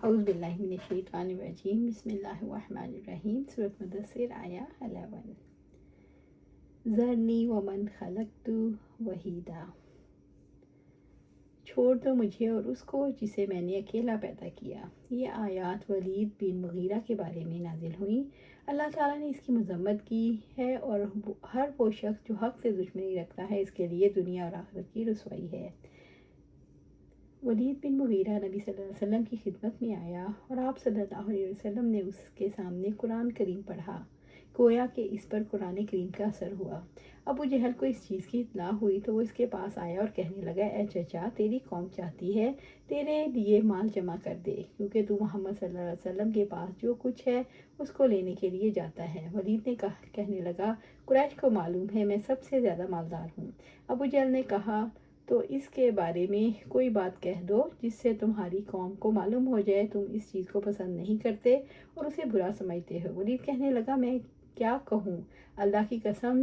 اعوذ باللہ من الشیطان الرجیم، بسم اللہ الرحمن الرحیم۔ سورۃ مدثر آیا 11۔ ذرنی ومن خلقت وحیدا، چھوڑ دو مجھے اور اس کو جسے میں نے اکیلا پیدا کیا۔ یہ آیات ولید بن مغیرہ کے بارے میں نازل ہوئیں۔ اللہ تعالیٰ نے اس کی مذمت کی ہے اور ہر وہ شخص جو حق سے دشمنی رکھتا ہے اس کے لیے دنیا اور آخرت کی رسوائی ہے۔ ولید بن مغیرہ نبی صلی اللہ علیہ وسلم کی خدمت میں آیا اور آپ صلی اللہ علیہ وسلم نے اس کے سامنے قرآن کریم پڑھا، گویا کہ اس پر قرآن کریم کا اثر ہوا۔ ابو جہل کو اس چیز کی اطلاع ہوئی تو وہ اس کے پاس آیا اور کہنے لگا، اے چچا، تیری قوم چاہتی ہے تیرے لیے مال جمع کر دے، کیونکہ تو محمد صلی اللہ علیہ وسلم کے پاس جو کچھ ہے اس کو لینے کے لیے جاتا ہے۔ ولید نے کہنے لگا، قریش کو معلوم ہے میں سب سے زیادہ مالدار ہوں۔ ابو جہل نے کہا، تو اس کے بارے میں کوئی بات کہہ دو جس سے تمہاری قوم کو معلوم ہو جائے تم اس چیز کو پسند نہیں کرتے اور اسے برا سمجھتے ہو۔ ولید کہنے لگا، میں کیا کہوں، اللہ کی قسم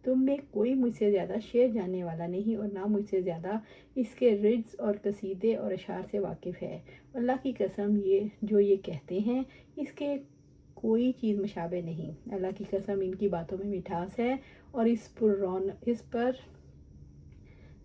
تم میں کوئی مجھ سے زیادہ شعر جاننے والا نہیں اور نہ مجھ سے زیادہ اس کے رجز اور قصیدے اور اشعار سے واقف ہے۔ اللہ کی قسم یہ کہتے ہیں اس کے کوئی چیز مشابہ نہیں۔ اللہ کی قسم ان کی باتوں میں مٹھاس ہے اور اس پر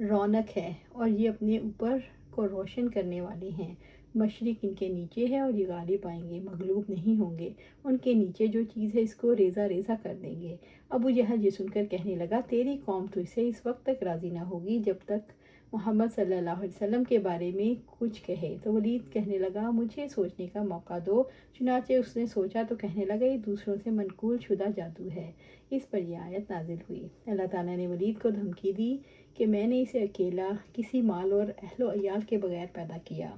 رونق ہے اور یہ اپنے اوپر کو روشن کرنے والے ہیں۔ مشرق ان کے نیچے ہے اور یہ غالب آئیں گے، مغلوب نہیں ہوں گے۔ ان کے نیچے جو چیز ہے اس کو ریزہ ریزہ کر دیں گے۔ ابو جہل یہ سن کر کہنے لگا، تیری قوم تو اسے اس وقت تک راضی نہ ہوگی جب تک محمد صلی اللہ علیہ وسلم کے بارے میں کچھ کہے۔ تو ولید کہنے لگا، مجھے سوچنے کا موقع دو۔ چنانچہ اس نے سوچا تو کہنے لگا، یہ دوسروں سے منقول شدہ جادو ہے۔ اس پر یہ آیت نازل ہوئی۔ اللہ تعالیٰ نے ولید کو دھمکی دی کہ میں نے اسے اکیلا کسی مال اور اہل و عیال کے بغیر پیدا کیا۔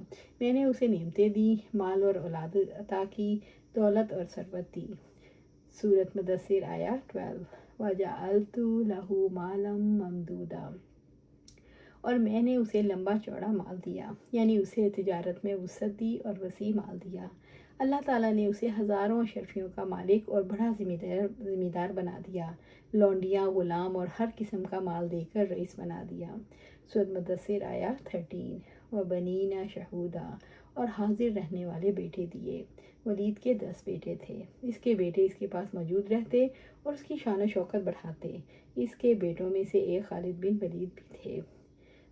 میں نے اسے نعمتیں دیں، مال اور اولاد عطا کی، دولت اور ثروت دی۔ سورۃ مدثر آیا 12۔ وَجَعَلْتُ لَهُ مَالًا مَمْدُودًا، اور میں نے اسے لمبا چوڑا مال دیا، یعنی اسے تجارت میں وسعت دی اور وسیع مال دیا۔ اللہ تعالیٰ نے اسے ہزاروں اشرفیوں کا مالک اور بڑا ذمہ دار بنا دیا، لونڈیاں، غلام اور ہر قسم کا مال دے کر رئیس بنا دیا۔ سورۃ مدثر آیا 13۔ وَبَنِينَ شَہُودًا، اور حاضر رہنے والے بیٹے دیے۔ ولید کے 10 بیٹے تھے۔ اس کے بیٹے اس کے پاس موجود رہتے اور اس کی شان و شوکت بڑھاتے۔ اس کے بیٹوں میں سے ایک خالد بن ولید بھی تھے۔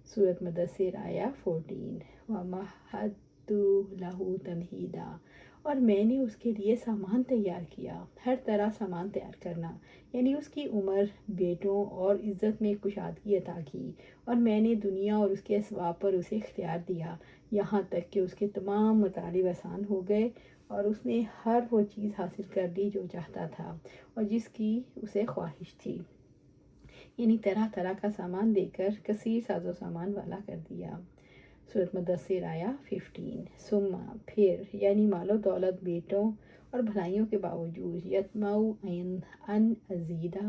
سورۃ مدثر آیا 14۔ وَمَہَّدتُّ لَهُ تَمْہِیدًا، اور میں نے اس کے لیے سامان تیار کیا، ہر طرح سامان تیار کرنا، یعنی اس کی عمر، بیٹوں اور عزت میں کشادگی عطا کی، اور میں نے دنیا اور اس کے اسباب پر اسے اختیار دیا، یہاں تک کہ اس کے تمام مطالب آسان ہو گئے اور اس نے ہر وہ چیز حاصل کر لی جو چاہتا تھا اور جس کی اسے خواہش تھی، یعنی طرح طرح کا سامان دے کر کثیر ساز و سامان والا کر دیا۔ سورۃ مدثر آیا 15۔ ثم، پھر، یعنی مال و دولت، بیٹوں اور بھلائیوں کے باوجود، یطمع ان ازیدہ،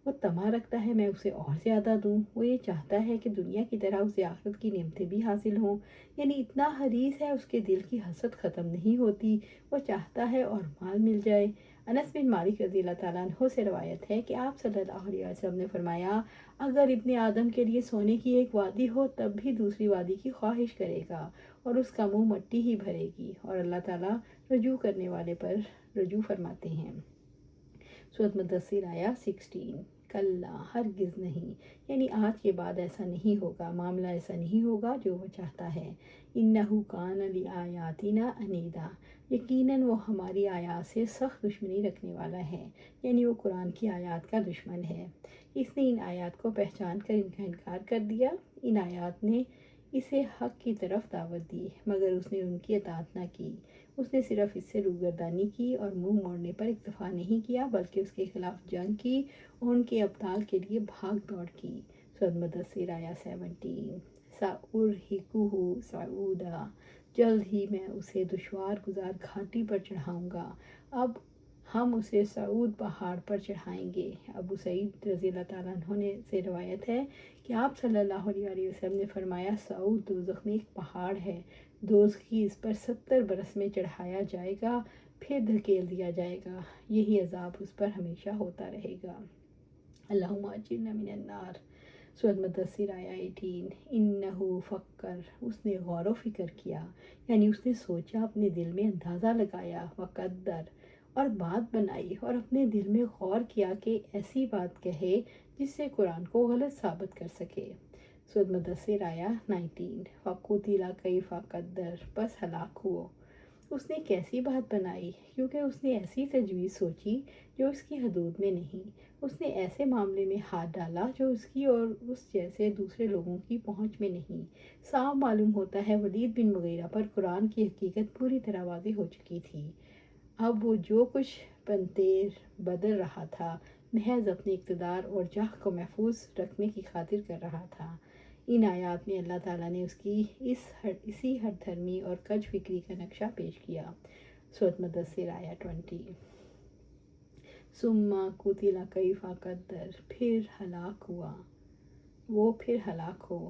وہ طمع رکھتا ہے میں اسے اور زیادہ دوں۔ وہ یہ چاہتا ہے کہ دنیا کی طرح اسے آخرت کی نعمتیں بھی حاصل ہوں، یعنی اتنا حریص ہے، اس کے دل کی حسد ختم نہیں ہوتی، وہ چاہتا ہے اور مال مل جائے۔ انس بن مالک رضی اللہ تعالیٰ عنہ سے روایت ہے کہ آپ صلی اللہ علیہ وسلم نے فرمایا، اگر ابن آدم کے لیے سونے کی ایک وادی ہو تب بھی دوسری وادی کی خواہش کرے گا اور اس کا منہ مٹی ہی بھرے گی، اور اللہ تعالیٰ رجوع کرنے والے پر رجوع فرماتے ہیں۔ سورۃ مدثر آیا 16۔ کلا، ہرگز نہیں، یعنی آج کے بعد ایسا نہیں ہوگا، معاملہ ایسا نہیں ہوگا جو وہ چاہتا ہے۔ انہ کان لآیاتنا عنیدا، یقیناً وہ ہماری آیات سے سخت دشمنی رکھنے والا ہے، یعنی وہ قرآن کی آیات کا دشمن ہے۔ اس نے ان آیات کو پہچان کر ان کا انکار کر دیا۔ ان آیات نے اسے حق کی طرف دعوت دی مگر اس نے ان کی اطاعت نہ کی۔ اس نے صرف اس سے روگردانی کی اور منہ موڑنے پر اکتفا نہیں کیا بلکہ اس کے خلاف جنگ کی اور ان کے ابطال کے لیے بھاگ دوڑ کی۔ سورۃ مدثر آیا 17۔ سأرہقہ صعودا، جلد ہی میں اسے دشوار گزار گھاٹی پر چڑھاؤں گا۔ اب ہم اسے صعود پہاڑ پر چڑھائیں گے۔ ابو سعید رضی اللہ تعالیٰ عنہ سے روایت ہے کہ آپ صلی اللہ علیہ وسلم نے فرمایا، صعود دوزخ میں ایک پہاڑ ہے، دوزخی اس پر 70 برس میں چڑھایا جائے گا، پھر دھکیل دیا جائے گا، یہی عذاب اس پر ہمیشہ ہوتا رہے گا۔ اللہم اجرنا من النار۔ سورۃ مدثر آیا 18 انہو فکر، اس نے غور و فکر کیا، یعنی اس نے سوچا، اپنے دل میں اندازہ لگایا، وقدر، اور بات بنائی، اور اپنے دل میں غور کیا کہ ایسی بات کہے جس سے قرآن کو غلط ثابت کر سکے۔ سورۃ مدثر آیا 19 فقتل کیف قدر، بس ہلاک ہو۔ اس نے کیسی بات بنائی، کیونکہ اس نے ایسی تجویز سوچی جو اس کی حدود میں نہیں۔ اس نے ایسے معاملے میں ہاتھ ڈالا جو اس کی اور اس جیسے دوسرے لوگوں کی پہنچ میں نہیں۔ صاف معلوم ہوتا ہے ولید بن مغیرہ پر قرآن کی حقیقت پوری طرح واضح ہو چکی تھی۔ اب وہ جو کچھ پنتیر بدل رہا تھا محض اپنے اقتدار اور جاہ کو محفوظ رکھنے کی خاطر کر رہا تھا۔ ان آیات میں اللہ تعالیٰ نے اس کی اسی ہر دھرمی اور کج فکری کا نقشہ پیش کیا۔ سورۃ مدثر آیا 20 ثم قتل کیف قدر، پھر ہلاک ہوا، وہ پھر ہلاک ہو۔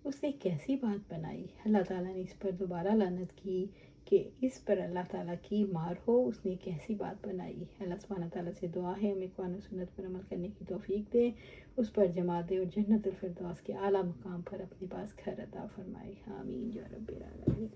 اس نے کیسی بات بنائی، اللہ تعالیٰ نے اس پر دوبارہ لعنت کی کہ اس پر اللہ تعالیٰ کی مار ہو۔ اس نے کیسی بات بنائی۔ اللہ سبحانہ تعالیٰ سے دعا ہے ہمیں قرآن و سنت پر عمل کرنے کی توفیق دے، اس پر جما دے اور جنت الفردوس کے اعلیٰ مقام پر اپنے پاس گھر عطا فرمائے، آمین یا رب العالمین۔